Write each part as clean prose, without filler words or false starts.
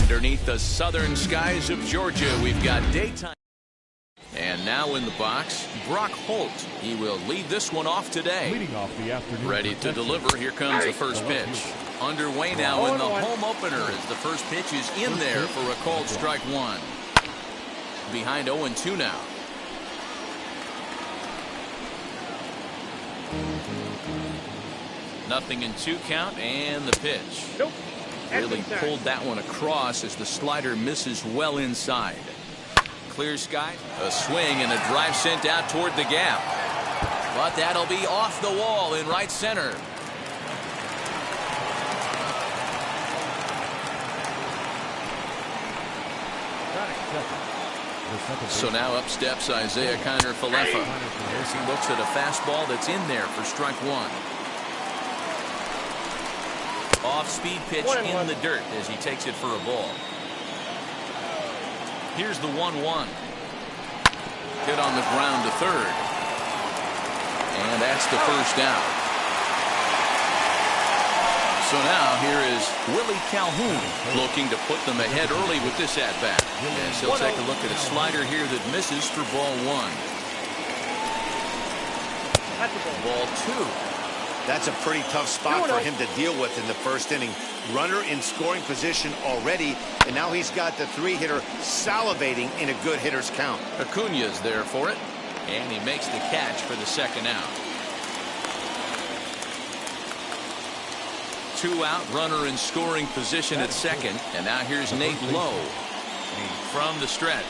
Underneath the southern skies of Georgia, we've got daytime. And now in the box, Brock Holt. He will lead this one off today. Leading off the afternoon. Ready to deliver. Here comes the first pitch. Underway now in the home opener as the first pitch is in there for a called strike one. Behind 0-2 now. Nothing in 2 count, and the pitch. Nope. Really pulled that one across as the slider misses well inside. Clear sky, a swing and a drive sent out toward the gap. But that'll be off the wall in right center. So now up steps Isaiah Kiner-Falefa as he looks at a fastball that's in there for strike one. Off-speed pitch in the dirt as he takes it for a ball. Here's the 1-1. Hit on the ground to third. And that's the first out. So now here is Willie Calhoun looking to put them ahead early with this at-bat. Yes, he'll take a look at a slider here that misses for ball one. Ball two. That's a pretty tough spot for him to deal with in the first inning. Runner in scoring position already, and now he's got the 3-hitter salivating in a good hitter's count. Acuna's there for it, and he makes the catch for the second out. 2 out, runner in scoring position at second, and now here's Nate Lowe from the stretch.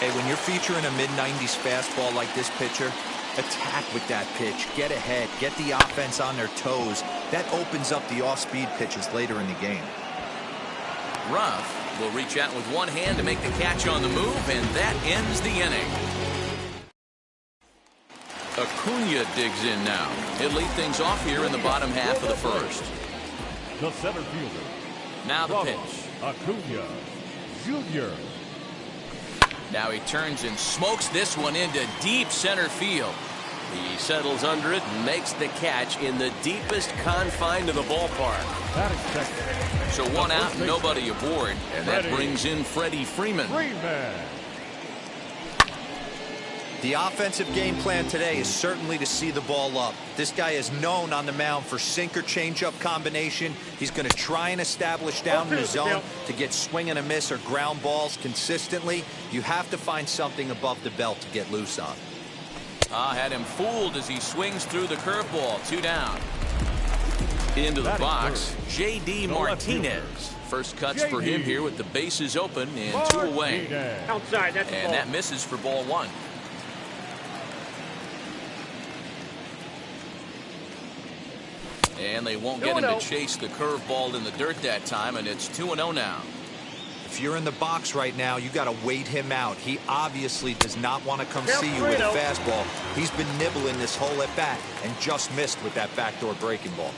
Hey, when you're featuring a mid-90s fastball like this pitcher, attack with that pitch, get ahead, get the offense on their toes. That opens up the off-speed pitches later in the game. Ruff will reach out with one hand to make the catch on the move, and that ends the inning. Acuna digs in now. He'll lead things off here in the bottom half of the first. The center fielder. Now the pitch. Acuna Jr. Now he turns and smokes this one into deep center field. He settles under it and makes the catch in the deepest confine of the ballpark. So 1 out, nobody aboard, and that brings in Freddie Freeman. The offensive game plan today is certainly to see the ball up. This guy is known on the mound for sinker changeup combination. He's going to try and establish down in the zone to get swing and a miss or ground balls consistently. You have to find something above the belt to get loose on. Had him fooled as he swings through the curveball. 2 down. Into the box, J.D. Martinez. First cuts for him here with the bases open and 2 away. Outside, that's and that misses for ball 1. And they won't get him to chase the curveball in the dirt that time, and it's 2-0 now. If you're in the box right now, you got to wait him out. He obviously does not want to come see you with a fastball. He's been nibbling this whole at bat and just missed with that backdoor breaking ball.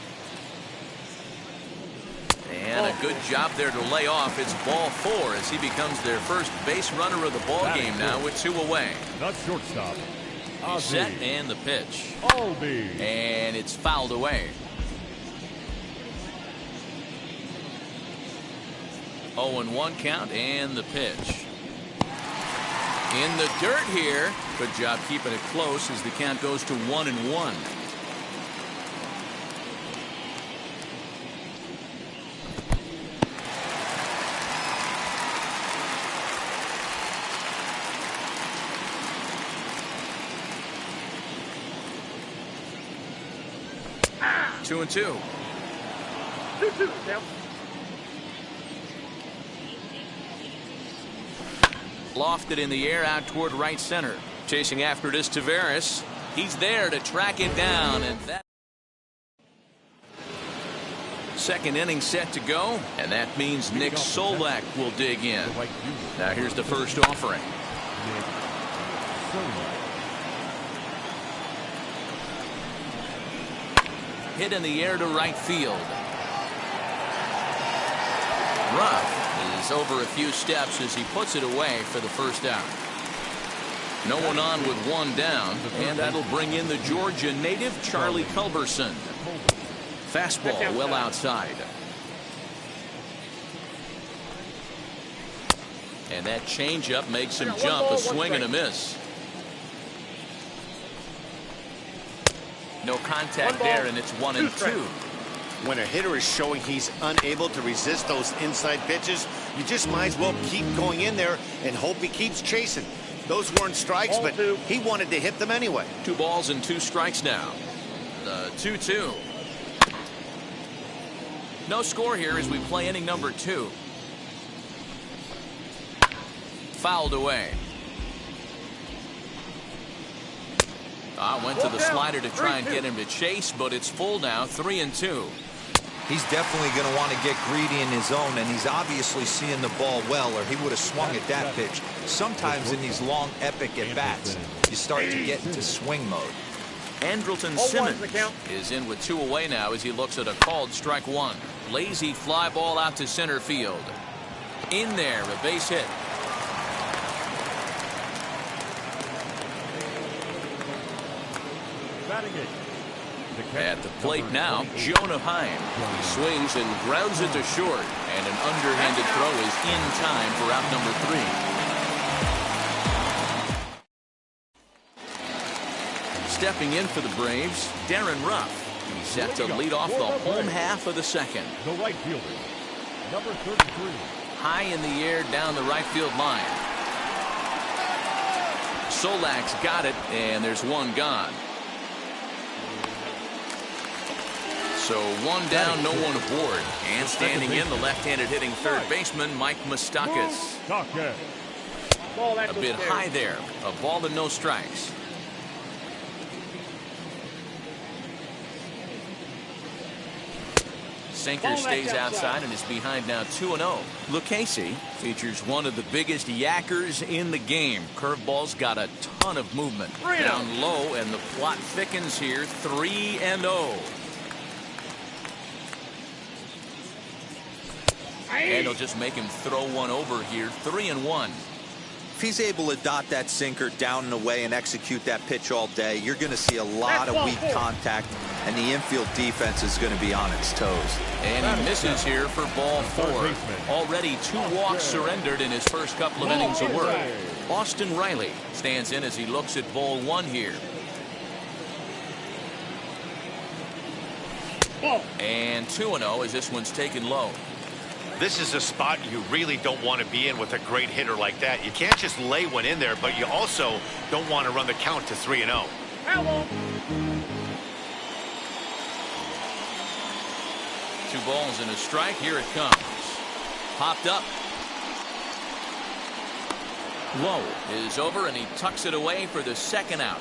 And a good job there to lay off. It's ball 4 as he becomes their first base runner of the ball game now with 2 away. Not shortstop. He's set and the pitch. And it's fouled away. 0-1 count and the pitch. In the dirt here. Good job keeping it close as the count goes to 1-1. Two and two. 2-2 now. Lofted in the air out toward right center. Chasing after it is Taveras. He's there to track it down, and that second inning set to go, and that means Nick Solak will dig in. Now here's the first offering. Hit in the air to right field. Ruff is over a few steps as he puts it away for the first out. No one on with 1 down, and that'll bring in the Georgia native Charlie Culberson. Fastball well outside. And that changeup makes him jump. A swing and a miss. No contact there, and it's 1-2. When a hitter is showing he's unable to resist those inside pitches, you just might as well keep going in there and hope he keeps chasing. Those weren't strikes, but he wanted to hit them anyway. 2 balls and 2 strikes now. The 2-2. No score here as we play inning number 2. Fouled away. Went to the slider to try and get him to chase, but it's full now, 3-2. He's definitely going to want to get greedy in his zone, and he's obviously seeing the ball well, or he would have swung at that pitch. Sometimes in these long, epic at-bats, you start to get into swing mode. Andrelton Simmons is in with 2 away now as he looks at a called strike 1. Lazy fly ball out to center field. In there, a base hit. At the plate now, Jonah Heim. He swings and grounds it to short, and an underhanded throw is in time for out number 3. Stepping in for the Braves, Darren Ruff. He's set to lead off the home half of the second. The right fielder, number 33. High in the air down the right field line. Solak's got it, and there's 1 gone. So 1 down, no one aboard. And standing in, the left-handed hitting third baseman, Mike Moustakas. A bit high there. A ball and no strikes. Sinker stays outside and is behind now 2-0. Lucchesi features one of the biggest yackers in the game. Curveball's got a ton of movement. Down low, and the plot thickens here, 3-0. And he'll just make him throw one over here, 3-1. If he's able to dot that sinker down and away and execute that pitch all day, you're going to see a lot of weak contact, and the infield defense is going to be on its toes. And he misses here for ball 4. Already 2 walks surrendered in his first couple of innings of work. Austin Riley stands in as he looks at ball 1 here. And 2-0 as this one's taken low. This is a spot you really don't want to be in with a great hitter like that. You can't just lay one in there, but you also don't want to run the count to 3-0. 2 balls and a strike. Here it comes. Popped up. Low is over, and he tucks it away for the 2nd out.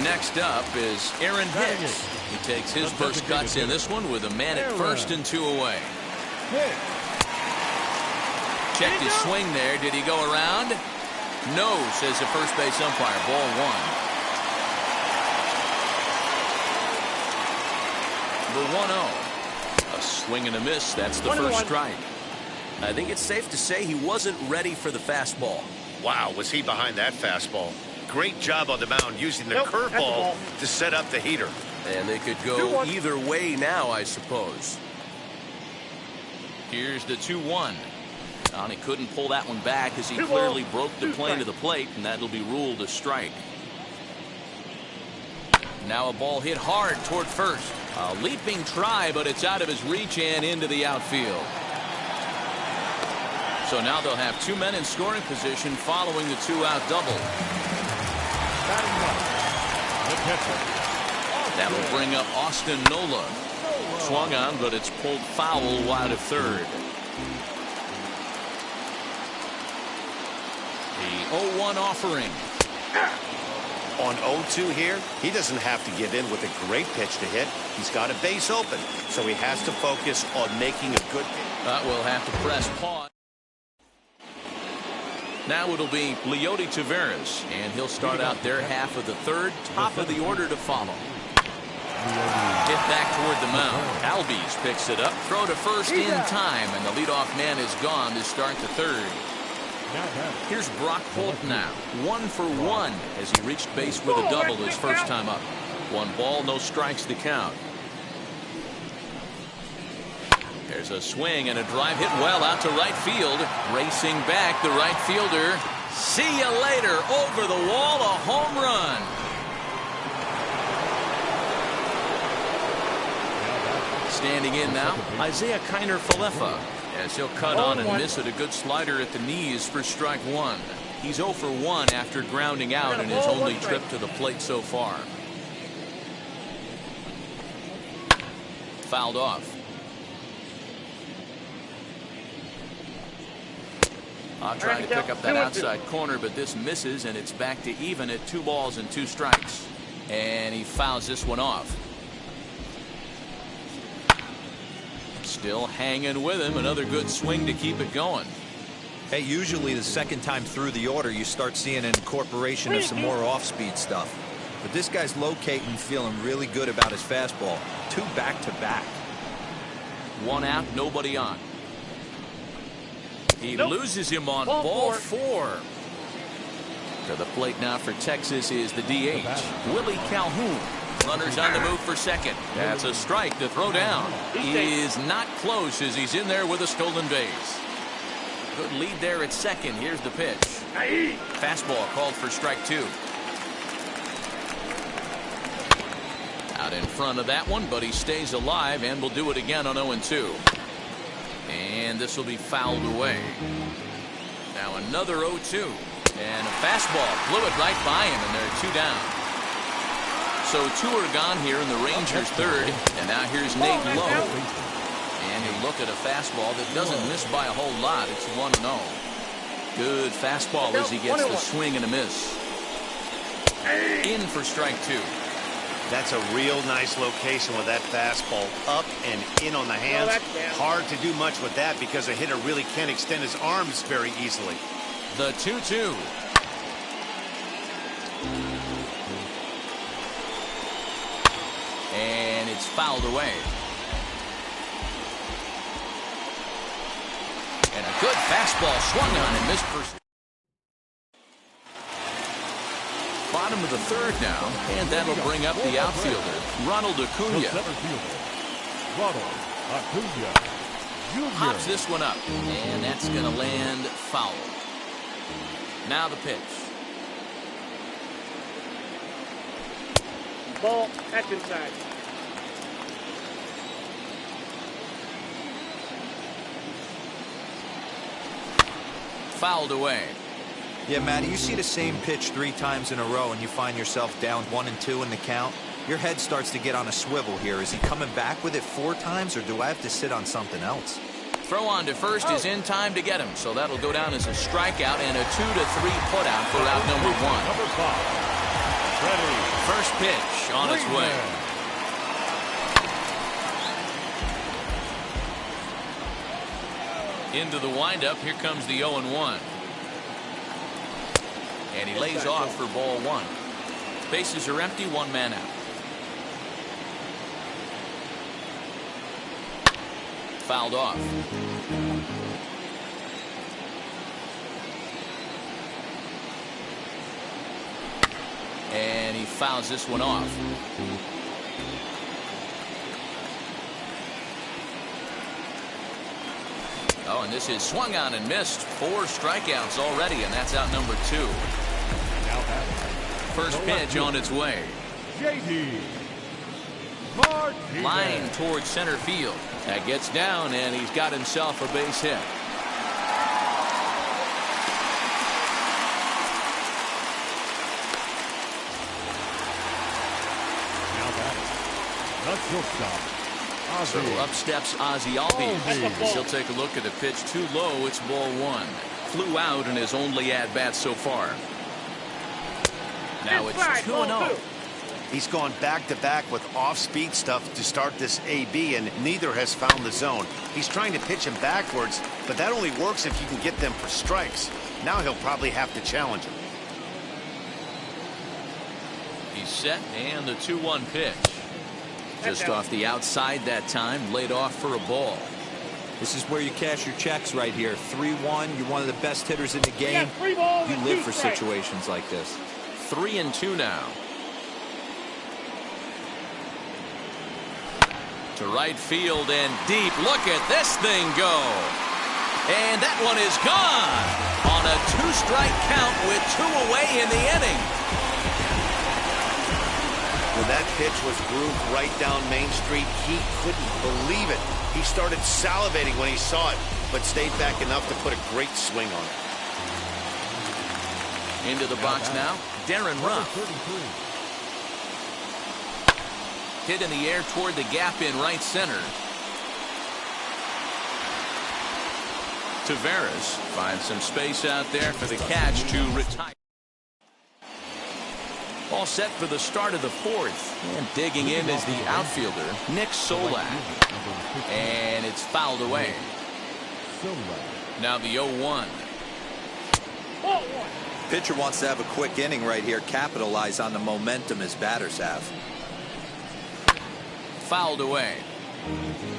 Next up is Aaron Hicks. He takes his first cuts in this one with a man at first and 2 away. Checked his swing there. Did he go around? No, says the first base umpire. Ball 1. The 1-0. A swing and a miss. That's the first strike. I think it's safe to say he wasn't ready for the fastball. Wow, was he behind that fastball. Great job on the mound using the curveball to set up the heater. And they could go either way now, I suppose. Here's the 2-1. He couldn't pull that one back as he clearly broke the plane to the plate, and that'll be ruled a strike. Now a ball hit hard toward first. A leaping try, but it's out of his reach and into the outfield. So now they'll have 2 men in scoring position following the 2-out double. That'll bring up Austin Nola. Swung on, but it's pulled foul wide of third. The 0-1 offering. On 0-2 here, he doesn't have to give in with a great pitch to hit. He's got a base open, so he has to focus on making a good pitch. We'll have to press pause. Now it'll be Leody Taveras, and he'll start out their half of the 3rd, top of the order to follow. Hit back toward the mound. Albies picks it up. Throw to first in time, and the leadoff man is gone to start the 3rd. Here's Brock Holt now. 1 for 1 as he reached base with a double his first time up. 1 ball, no strikes to count. There's a swing and a drive hit well out to right field. Racing back, the right fielder. See you later. Over the wall, a home run. Standing in now, Isaiah Kiner-Falefa, as he'll cut on and miss it. A good slider at the knees for strike one. He's 0 for 1 after grounding out in his only trip to the plate so far. Fouled off. I'll try to pick up that outside corner, but this misses, and it's back to even at 2 balls and 2 strikes. And he fouls this one off. Still hanging with him. Another good swing to keep it going. Hey, usually the second time through the order, you start seeing an incorporation of some more off-speed stuff. But this guy's locating, feeling really good about his fastball. 2 back-to-back. 1 out, nobody on. He loses him on ball 4. To the plate now for Texas is the DH, Willie Calhoun. Runners on the move for second. That's a strike to throw down. He is not close as he's in there with a stolen base. Good lead there at second. Here's the pitch. Fastball called for strike 2. Out in front of that one, but he stays alive and will do it again on 0-2. And this will be fouled away. Now another 0-2. And a fastball blew it right by him, and there are 2 down. So 2 are gone here in the Rangers' third. And now here's Nate Lowe. And you look at a fastball that doesn't miss by a whole lot. It's 1-0. Good fastball as he gets the swing and a miss. In for strike 2. That's a real nice location with that fastball up and in on the hands. Hard to do much with that because a hitter really can't extend his arms very easily. The 2-2. And it's fouled away. And a good fastball swung on and missed for. Bottom of the third now, and that'll bring up the outfielder, Ronald Acuna. Ronald Acuna Jr. Pops this one up, and that's going to land foul. Now the pitch. Ball, that's inside. Fouled away. Yeah, Matty, you see the same pitch 3 times in a row and you find yourself down 1-2 in the count. Your head starts to get on a swivel here. Is he coming back with it 4 times, or do I have to sit on something else? Throw on to first is in time to get him, so that'll go down as a strikeout and a 2-3 putout for out number 1. Number 5. Ready. First pitch on its way. Into the windup. Here comes the 0-1. And he lays off for ball 1. Bases are empty, 1 man out. Fouled off. And he fouls this one off. Oh, and this is swung on and missed. 4 strikeouts already, and that's out number 2. First pitch on its way. J.D. Martinez. Line towards center field. That gets down, and he's got himself a base hit. Now that's shortstop. So up steps Ozzie Albies. He'll take a look at the pitch. Too low. It's ball 1. Flew out in his only at-bat so far. Now it's 2-0. He's gone back-to-back with off-speed stuff to start this AB, and neither has found the zone. He's trying to pitch him backwards, but that only works if you can get them for strikes. Now he'll probably have to challenge him. He's set, and the 2-1 pitch. Just off the outside that time, laid off for a ball. This is where you cash your checks right here. 3-1, you're one of the best hitters in the game. You live for situations like this. 3-2 now. To right field and deep. Look at this thing go. And that one is gone on a 2-strike count with 2 away in the inning. When that pitch was grooved right down Main Street, he couldn't believe it. He started salivating when he saw it, but stayed back enough to put a great swing on it. Into the box now, Darren Ruff. Hit in the air toward the gap in right center. Tavares finds some space out there for the catch to retire. All set for the start of the 4th. And digging in is the outfielder, Nick Solak. And it's fouled away. Now the 0-1. Pitcher wants to have a quick inning right here, capitalize on the momentum his batters have. Fouled away.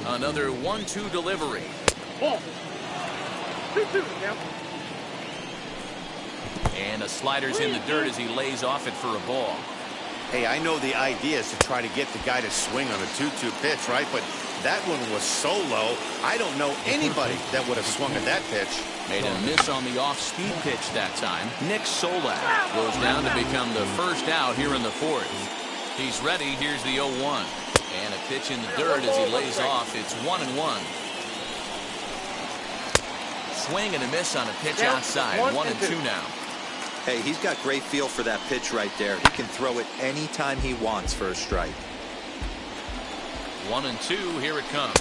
Another 1-2 delivery. Ball. 2-2 now. And a slider's in the dirt as he lays off it for a ball. Hey, I know the idea is to try to get the guy to swing on a 2-2 pitch, right? But that one was so low, I don't know anybody that would have swung at that pitch. Made a miss on the off-speed pitch that time. Nick Solak goes down to become the first out here in the 4th. He's ready. Here's the 0-1. And a pitch in the dirt as he lays off. It's 1-1. Swing and a miss on a pitch outside. 1-2 now. Hey, he's got great feel for that pitch right there. He can throw it anytime he wants for a strike. 1-2. Here it comes.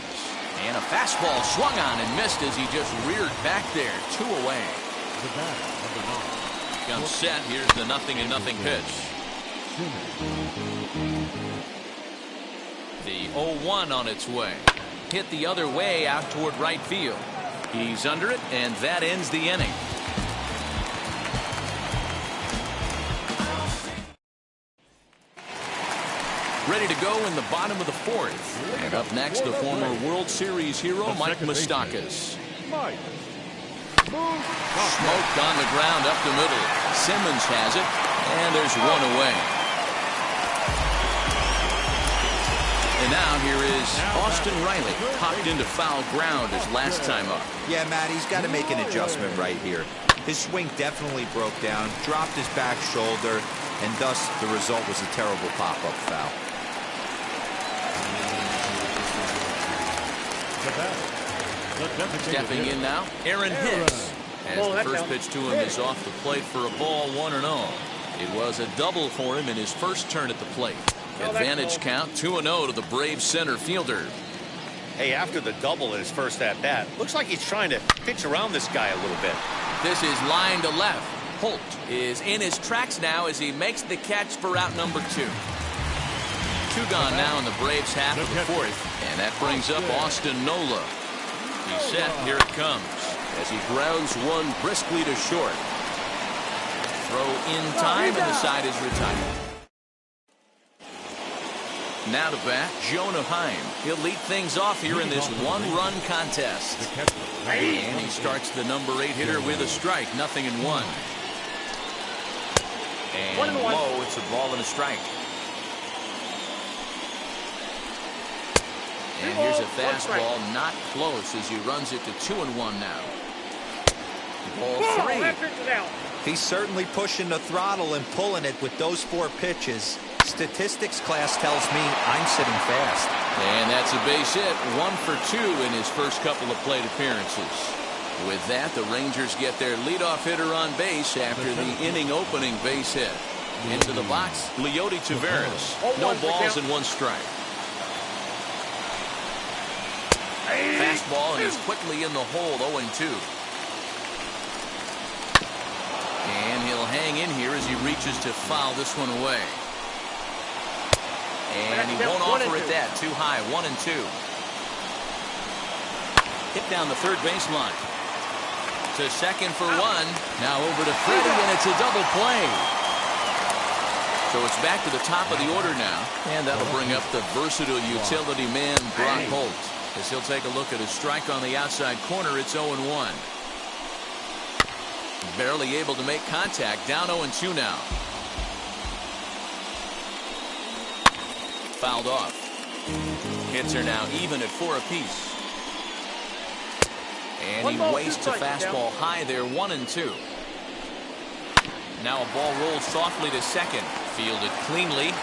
And a fastball swung on and missed as he just reared back there. 2 away. Comes set. Here's the 0-0 pitch. The 0-1 on its way. Hit the other way out toward right field. He's under it, and that ends the inning. Ready to go in the bottom of the 4th. And up next, the former World Series hero, Mike Moustakas. Smoked on the ground up the middle. Simmons has it, and there's 1 away. And now here is Austin Riley, popped into foul ground his last time up. Yeah, Matt, he's got to make an adjustment right here. His swing definitely broke down, dropped his back shoulder, and thus the result was a terrible pop-up foul. Stepping in now, Aaron Hicks. As the first pitch to him is off the plate for a ball, 1-0. It was a double for him in his first turn at the plate. Advantage count, 2-0 to the Braves center fielder. Hey, after the double in his first at-bat, looks like he's trying to pitch around this guy a little bit. This is line to left. Holt is in his tracks now as he makes the catch for out number 2. 2 gone now in the Braves half of the 4th. And that brings up Austin Nola. He's set. Here it comes as he grounds one briskly to short. Throw in time, and the side is retired. Now to bat, Jonah Heim. He'll lead things off here in this 1-run contest. And he starts the number 8 hitter with a strike, 0-1. And low, it's a ball and a strike. And here's a fastball, not close as he runs it to 2-1 now. Ball 3. He's certainly pushing the throttle and pulling it with those 4 pitches. Statistics class tells me I'm sitting fast. And that's a base hit, 1 for 2 in his first couple of plate appearances. With that, the Rangers get their leadoff hitter on base after the inning-opening base hit. Into the box, Leody Tavares. No balls and 1 strike. Fastball and he's quickly in the hole, 0-2. And he'll hang in here as he reaches to foul this one away. And he won't offer it that. Too high. 1-2. Hit down the third baseline. To second for 1. Now over to Freddie, and it's a double play. So it's back to the top of the order now. And that'll bring up the versatile utility man, Brock Holt. As he'll take a look at a strike on the outside corner, it's 0-1. Barely able to make contact. Down 0-2 now. Fouled off. Hits are now even at 4 apiece. And he wastes a fastball high there, 1-2. Now a ball rolls softly to second. Fielded cleanly.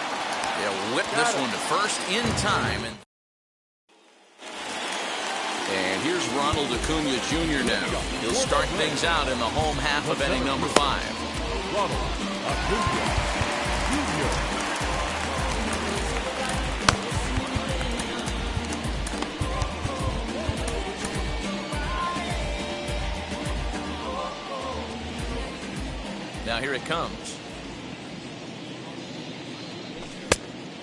They'll whip this one to first in time. And here's Ronald Acuna Jr. now. He'll start things out in the home half of inning number 5. Ronald Acuna Jr. Now here it comes.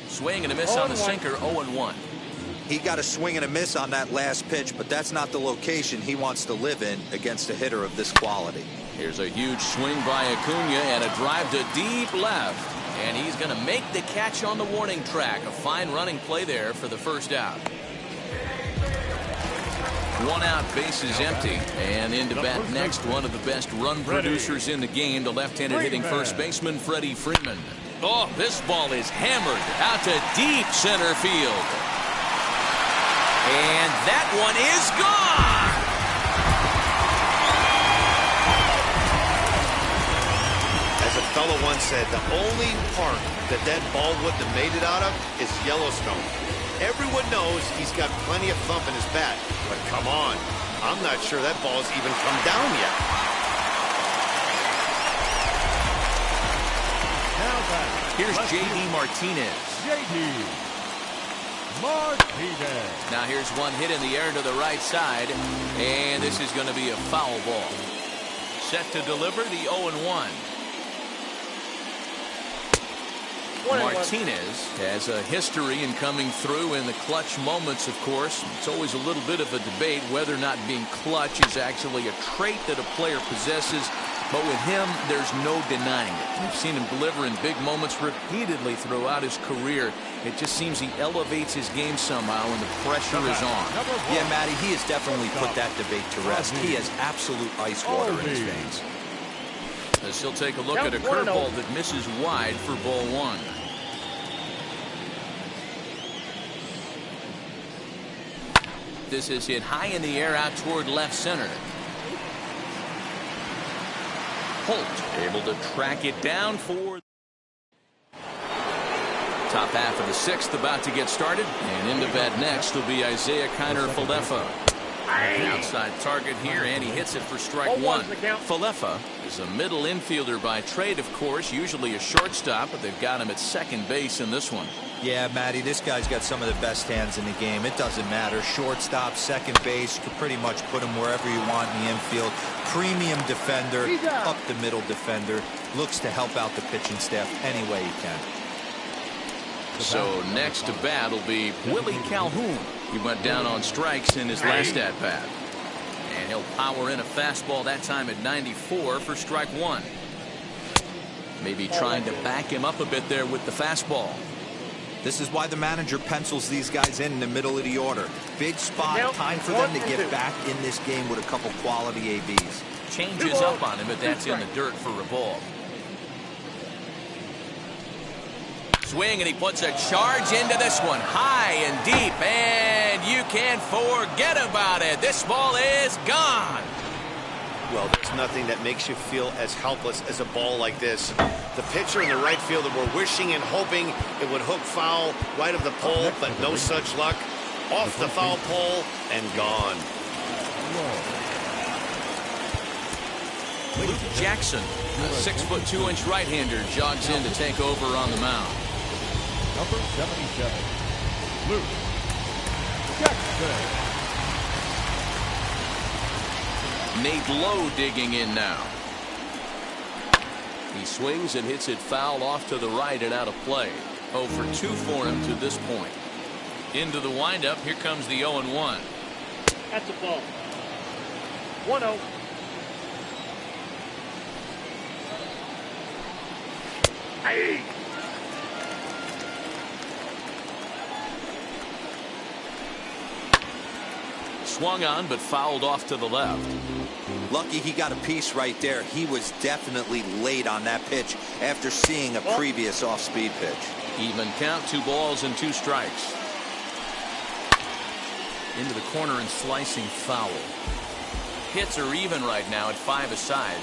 Swing and a miss on the sinker, 0-1. He got a swing and a miss on that last pitch, but that's not the location he wants to live in against a hitter of this quality. Here's a huge swing by Acuna and a drive to deep left. And he's going to make the catch on the warning track. A fine running play there for the first out. 1 out, bases empty. And into bat next, one of the best run producers in the game, the left-handed hitting first baseman, Freddie Freeman. Oh, this ball is hammered out to deep center field. And that one is gone. As a fellow once said, the only park that ball wouldn't have made it out of is Yellowstone. Everyone knows he's got plenty of thump in his bat, but come on, I'm not sure that ball's even come down yet. Now back. Here's J.D. Martinez. J.D. Martinez. Now here's one hit in the air to the right side, and this is going to be a foul ball. Set to deliver the 0-1. Martinez has a history in coming through in the clutch moments, of course. It's always a little bit of a debate whether or not being clutch is actually a trait that a player possesses. But with him, there's no denying it. We've seen him deliver in big moments repeatedly throughout his career. It just seems he elevates his game somehow when the pressure is on. Yeah, Matty, he has definitely put that debate to rest. He has absolute ice water in his veins. As he'll take a look at a curveball that misses wide for ball 1. This is hit high in the air out toward left center. Holt able to track it down for top half of the 6th about to get started, and into bat next will be Isaiah Kiner-Falefa. Outside target here, and he hits it for strike 1. Falefa is a middle infielder by trade, of course, usually a shortstop, but they've got him at second base in this one. Yeah, Matty, this guy's got some of the best hands in the game. It doesn't matter. Shortstop, second base, you can pretty much put him wherever you want in the infield. Premium defender, up the middle defender, looks to help out the pitching staff any way he can. So next to bat will be Willie Calhoun. He went down on strikes in his last at bat. And he'll power in a fastball that time at 94 for strike 1. Maybe trying to back him up a bit there with the fastball. This is why the manager pencils these guys in the middle of the order. Big spot, time for them to get back in this game with a couple quality ABs. Changes up on him, but that's in the dirt for a ball. Swing, and he puts a charge into this one, high and deep, and you can't forget about it. This ball is gone. Well, there's nothing that makes you feel as helpless as a ball like this. The pitcher and the right fielder were wishing and hoping it would hook foul right of the pole, but no such luck. Off the foul pole and gone. Luke Jackson, a 6'2" right-hander, jogs in to take over on the mound. Number 77, Luke Jackson. Nate Lowe digging in now. He swings and hits it foul off to the right and out of play. 0 for 2 for him to this point. Into the windup, here comes the 0-1. That's a ball. 1-0. Hey! Swung on, but fouled off to the left. Lucky he got a piece right there. He was definitely late on that pitch after seeing a previous off-speed pitch. Even count, 2 balls and 2 strikes. into the corner and slicing foul. Hits are even right now at 5 aside.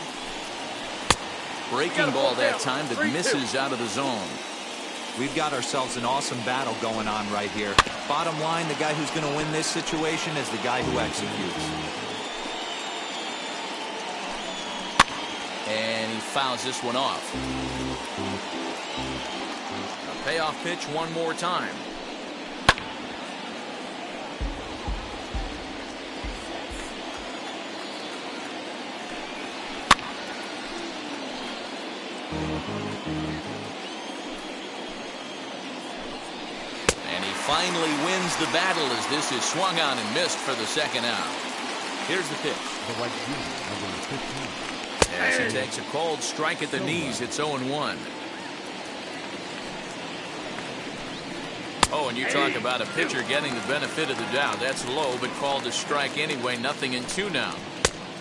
Breaking ball that time that misses out of the zone. We've got ourselves an awesome battle going on right here. Bottom line, the guy who's going to win this situation is the guy who executes. And he fouls this one off. A payoff pitch one more time. And he finally wins the battle as this is swung on and missed for the second out. Here's the pitch. The white junior, number 15. As he takes a cold strike at the knees, it's 0-1. Oh, and you talk about a pitcher getting the benefit of the doubt. That's low, but called a strike anyway. 0-2 now.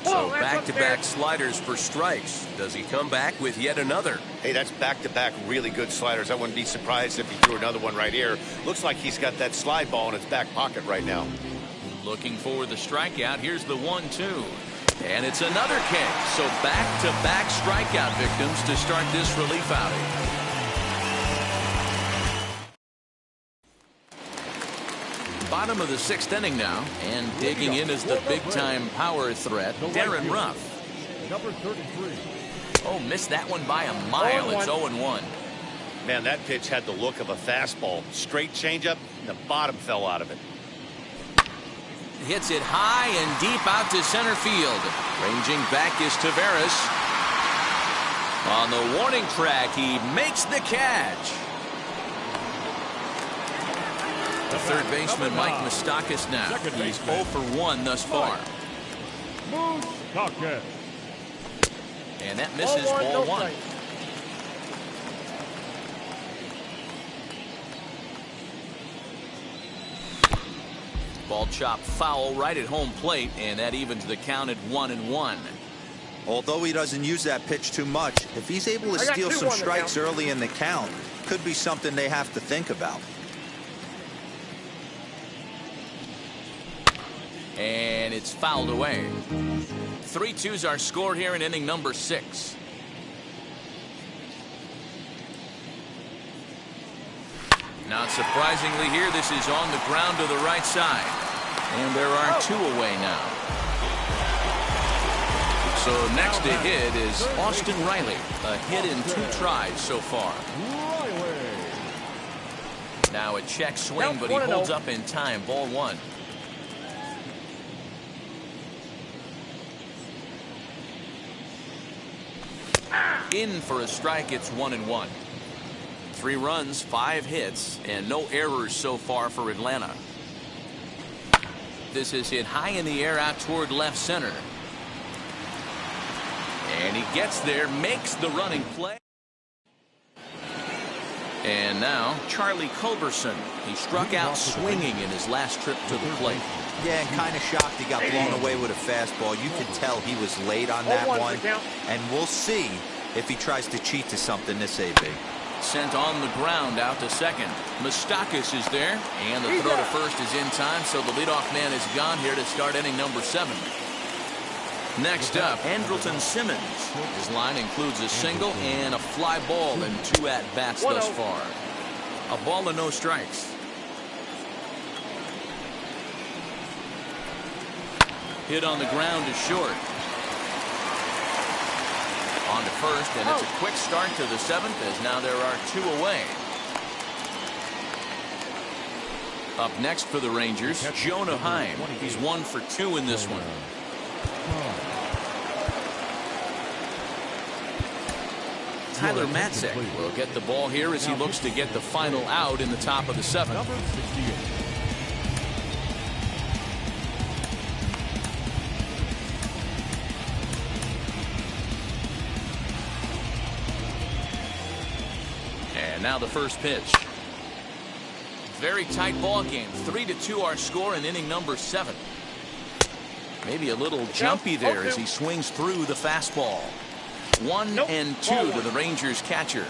So back-to-back sliders for strikes. Does he come back with yet another? Hey, that's back-to-back really good sliders. I wouldn't be surprised if he threw another one right here. Looks like he's got that slide ball in his back pocket right now. Looking for the strikeout. Here's the 1-2. And it's another K. So back-to-back strikeout victims to start this relief outing. Bottom of the 6th inning now, and digging in is the big-time power threat, Darren Ruff. Number 33. Oh, missed that one by a mile. It's 0-1. Man, that pitch had the look of a fastball. Straight changeup, and the bottom fell out of it. Hits it high and deep out to center field. Ranging back is Taveras. On the warning track, he makes the catch. The third baseman, Mike Moustakas, now. He's 0 for 1 thus far. Moustakas. And that misses ball 1. Ball chopped foul right at home plate, and that evens the count at 1-1. Although he doesn't use that pitch too much, if he's able to steal some strikes early in the count, could be something they have to think about. And it's fouled away. 3-2's our score here in inning number 6. Not surprisingly here, this is on the ground to the right side. And there are 2 away now. So next to hit is Austin Riley. A hit in 2 tries so far. Now a check swing, but he holds up in time. Ball 1. In for a strike, it's 1-1. 3 runs, 5 hits, and no errors so far for Atlanta. This is hit high in the air out toward left center. And he gets there, makes the running play. And now, Charlie Culberson. He struck out swinging in his last trip to the plate. Yeah, and kind of shocked he got blown away with a fastball. You could tell he was late on that one. And we'll see if he tries to cheat to something this AB. Sent on the ground out to second. Moustakas is there, and the throw to first is in time, so the leadoff man is gone here to start inning number 7. Next up, Andrelton Simmons. His line includes a single and a fly ball and 2 at-bats thus far. A ball and no strikes. Hit on the ground is short. On to first, and it's a quick start to the 7th as now there are 2 away. Up next for the Rangers, Jonah Heim. He's 1 for 2 in this one. Tyler Matzek will get the ball here as he looks to get the final out in the top of the 7th. And now the first pitch. Very tight ball game. 3-2 our score in inning number 7. Maybe a little jumpy there as he swings through the fastball. 1-2 to the Rangers catcher.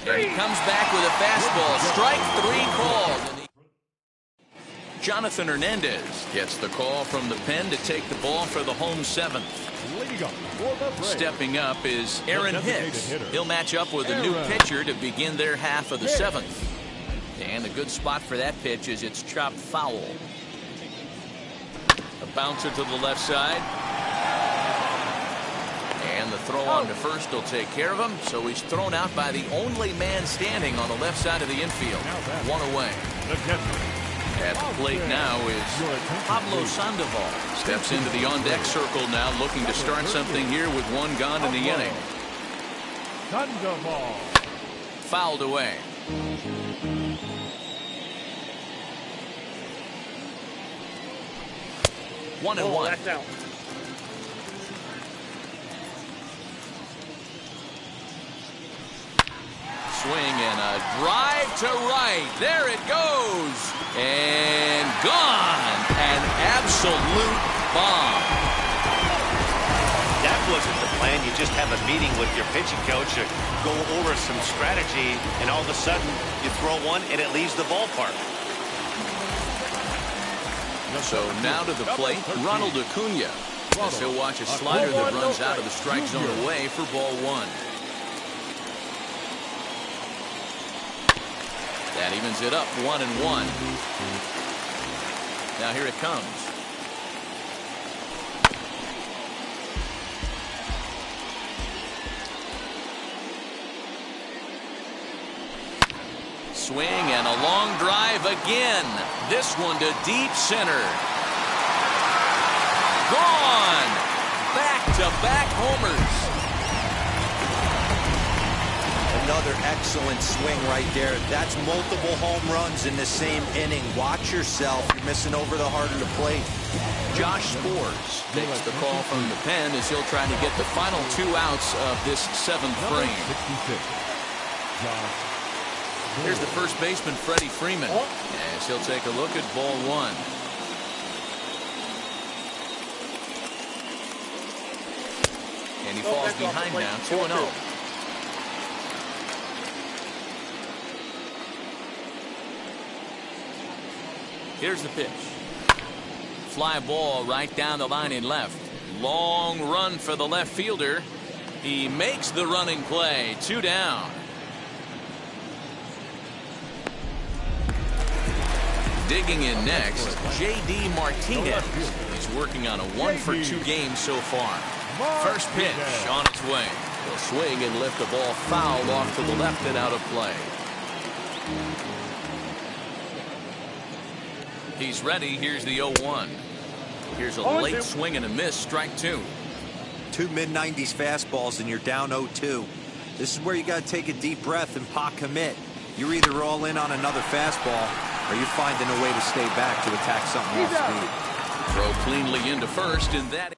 And he comes back with a fastball. Strike 3 called. Jonathan Hernandez gets the call from the pen to take the ball for the home 7th. Stepping up is Aaron Hicks. He'll match up with a new pitcher to begin their half of the 7th. And a good spot for that pitch is it's chopped foul. A bouncer to the left side. And the throw on to first will take care of him. So he's thrown out by the only man standing on the left side of the infield. 1 away. At the plate now is Pablo Sandoval. Steps into the on-deck circle now, looking to start something here with 1 gone in the inning. Sandoval. Fouled away. One and one. That's out. Swing and a drive to right. There it goes. And gone. An absolute bomb. That wasn't the plan. You just have a meeting with your pitching coach to go over some strategy, and all of a sudden you throw one and it leaves the ballpark. So now to the plate, Ronald Acuna. As he'll watch a slider that runs out of the strike zone away for ball 1. That evens it up 1 and 1. Now here it comes. Swing and a long drive again. This one to deep center. Gone. Back-to-back homers. Another excellent swing right there. That's multiple home runs in the same inning. Watch yourself. You're missing over the heart of the plate. Josh Spores takes the call from the pen as he'll try to get the final 2 outs of this 7th frame. Here's the first baseman, Freddie Freeman, as he'll take a look at ball 1. And he falls behind now, 2-0. Here's the pitch. Fly ball right down the line in left. Long run for the left fielder. He makes the running play. 2 down. Digging in next, J.D. Martinez. He's working on a 1-for-2 game so far. First pitch on its way. He'll swing and lift the ball foul off to the left and out of play. He's ready. Here's the 0-1. Here's a late swing and a miss. Strike 2. 2 mid-90s fastballs and you're down 0-2. This is where you got to take a deep breath and pot commit. You're either all in on another fastball or you're finding a way to stay back to attack something off speed. Throw cleanly into first, and that.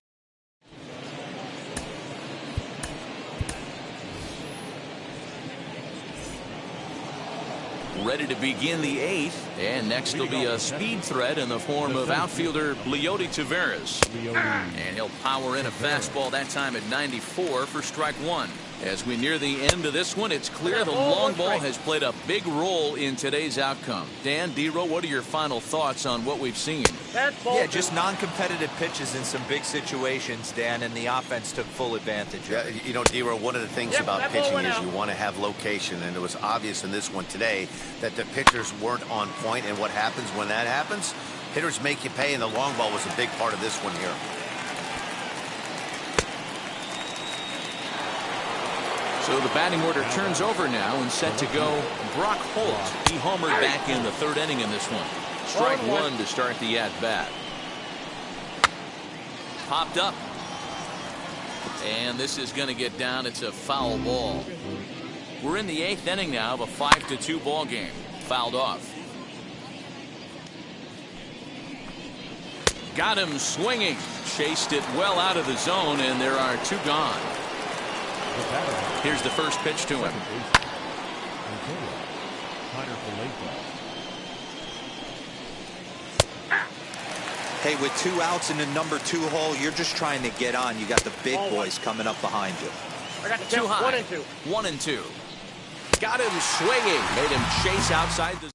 Ready to begin the 8th, and next will be a speed threat in the form of outfielder Leody Taveras. And he'll power in a fastball that time at 94 for strike 1. As we near the end of this one, it's clear the long ball has played a big role in today's outcome. Dan, D-Row, what are your final thoughts on what we've seen? Yeah, just non-competitive pitches in some big situations, Dan, and the offense took full advantage. Yeah, you know, D-Row, one of the things about pitching is you want to have location, and it was obvious in this one today that the pitchers weren't on point, and what happens when that happens? Hitters make you pay, and the long ball was a big part of this one here. So the batting order turns over now and set to go. Brock Holt. He homered back in the 3rd inning in this one. Strike 1 to start the at-bat. Popped up. And this is going to get down. It's a foul ball. We're in the 8th inning now of a 5-2 ball game. Fouled off. Got him swinging. Chased it well out of the zone, and there are 2 gone. Here's the first pitch to him. Hey, with 2 outs in the number 2 hole, you're just trying to get on. You got the big boys coming up behind you. I got the Too high. 1-2. 1-2. Got him swinging. Made him chase outside the...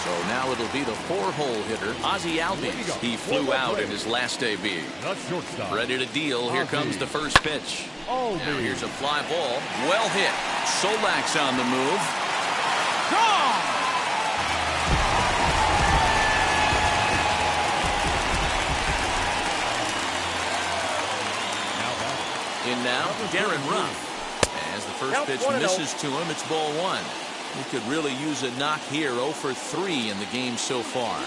So now it'll be the 4-hole hitter, Ozzie Albies. He flew out in his last AB. Ready to deal. Here comes the first pitch. Now here's a fly ball. Well hit. Solak's on the move. Gone! In now, Darren Ruff. As the first pitch misses to him, it's ball 1. He could really use a knock here. 0 for 3 in the game so far.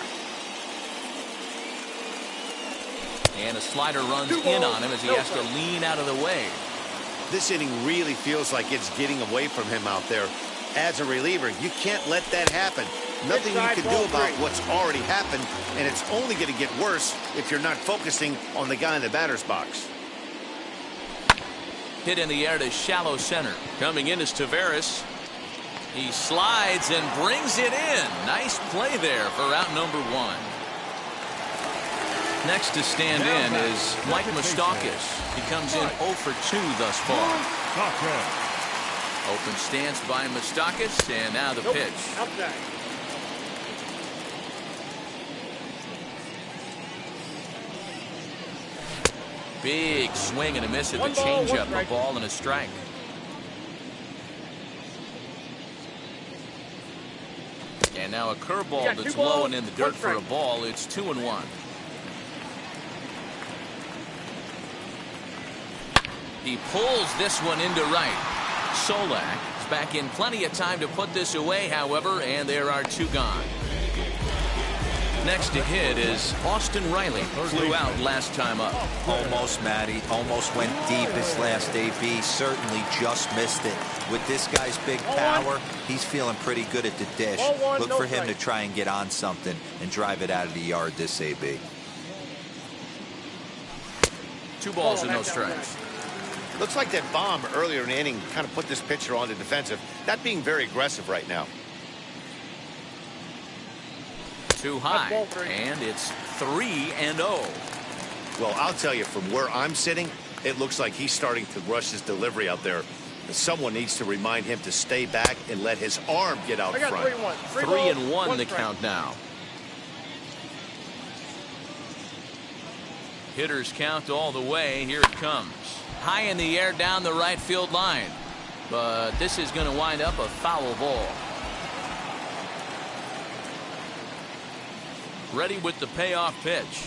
And a slider runs in on him as he has to lean out of the way. This inning really feels like it's getting away from him out there. As a reliever, you can't let that happen. Nothing you can do about what's already happened, and it's only going to get worse if you're not focusing on the guy in the batter's box. Hit in the air to shallow center. Coming in is Taveras. He slides and brings it in. Nice play there for out number 1. Next to stand in is Mike Moustakas. He comes in 0 for 2 thus far. Open stance by Moustakas, and now the pitch. Big swing and a miss at the changeup. A ball and a strike. And now a curveball that's low and in the dirt for a ball. It's 2-1. He pulls this one into right. Solak is back in plenty of time to put this away, however, and there are 2 gone. Next to hit is Austin Riley. Flew out last time up. Almost, Matty. Almost went deep his last AB. Certainly just missed it. With this guy's big power, he's feeling pretty good at the dish. Look for him to try and get on something and drive it out of the yard this AB. 2 balls and no strikes. Looks like that bomb earlier in the inning kind of put this pitcher on the defensive. Not being very aggressive right now. Too high, and it's 3-0. Well, I'll tell you, from where I'm sitting, it looks like he's starting to rush his delivery out there. Someone needs to remind him to stay back and let his arm get out front. 3-1 the count now. Hitters count all the way. Here it comes. High in the air down the right field line. But this is going to wind up a foul ball. Ready with the payoff pitch.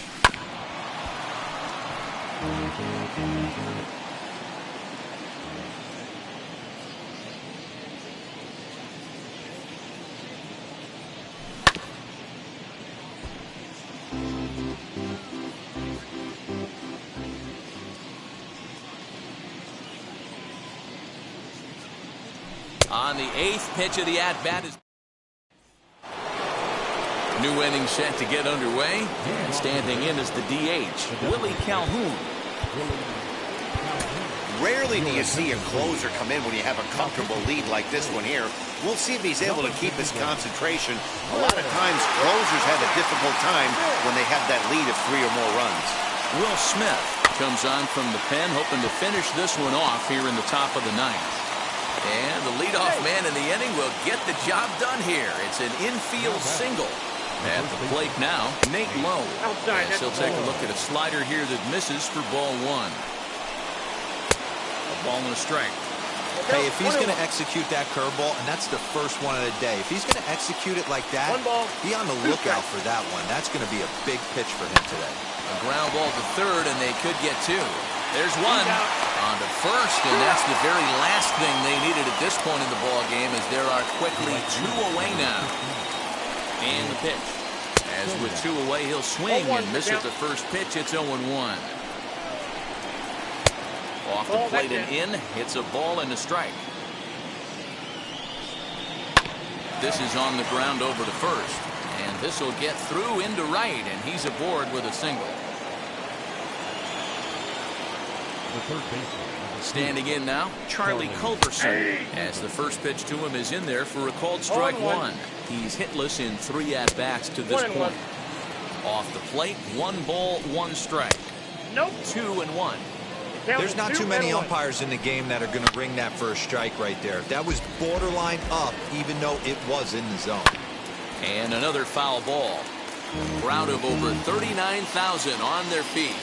On the 8th pitch of the at-bat is... New inning set to get underway, and standing in is the DH, Willie Calhoun. Rarely do you see a closer come in when you have a comfortable lead like this one here. We'll see if he's able to keep his concentration. A lot of times, closers have a difficult time when they have that lead of 3 or more runs. Will Smith comes on from the pen, hoping to finish this one off here in the top of the 9th. And the leadoff man in the inning will get the job done here. It's an infield single. At the plate now, Nate Lowe. As he'll take a look at a slider here that misses for ball 1. A ball and a strike. Hey, if he's going to execute that curveball, and that's the first one of the day, if he's going to execute it like that, be on the lookout for that one. That's going to be a big pitch for him today. A ground ball to third, and they could get 2. There's one. On to first, and that's the very last thing they needed at this point in the ball game, as there are quickly 2 away now. And the pitch. As with 2 away, he'll swing and miss at the first pitch. It's 0-1. Off the plate and in. Hits a ball and a strike. This is on the ground over to first. And this will get through into right, and he's aboard with a single. Standing in now, Charlie Culberson. As the first pitch to him is in there for a called strike 1. He's hitless in 3 at-bats to this point. Off the plate, 1 ball, 1 strike. 2-1. There's not too many umpires in the game that are going to bring that for a strike right there. That was borderline up, even though it was in the zone. And another foul ball. Crowd of over 39,000 on their feet.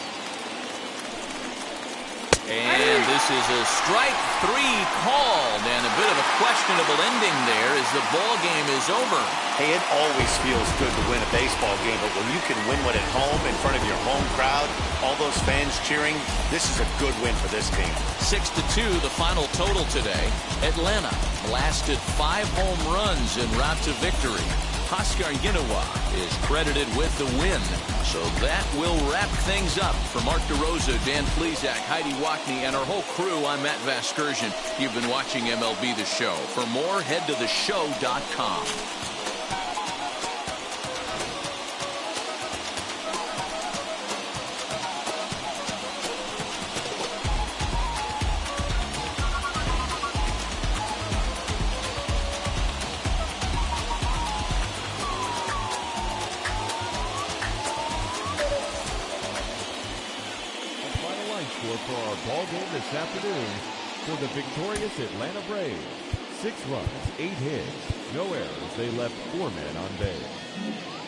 And this is a strike three called, and a bit of a questionable ending there as the ball game is over. Hey, it always feels good to win a baseball game, but when you can win one at home in front of your home crowd, all those fans cheering, this is a good win for this team. 6-2, the final total today. Atlanta blasted 5 home runs en route to victory. Oscar Ginawa is credited with the win. So that will wrap things up. For Mark DeRosa, Dan Plesac, Heidi Wackney, and our whole crew, I'm Matt Vasgersian. You've been watching MLB The Show. For more, head to theshow.com. For our ball game this afternoon, for the victorious Atlanta Braves, 6 runs, 8 hits, no errors. They left 4 men on base.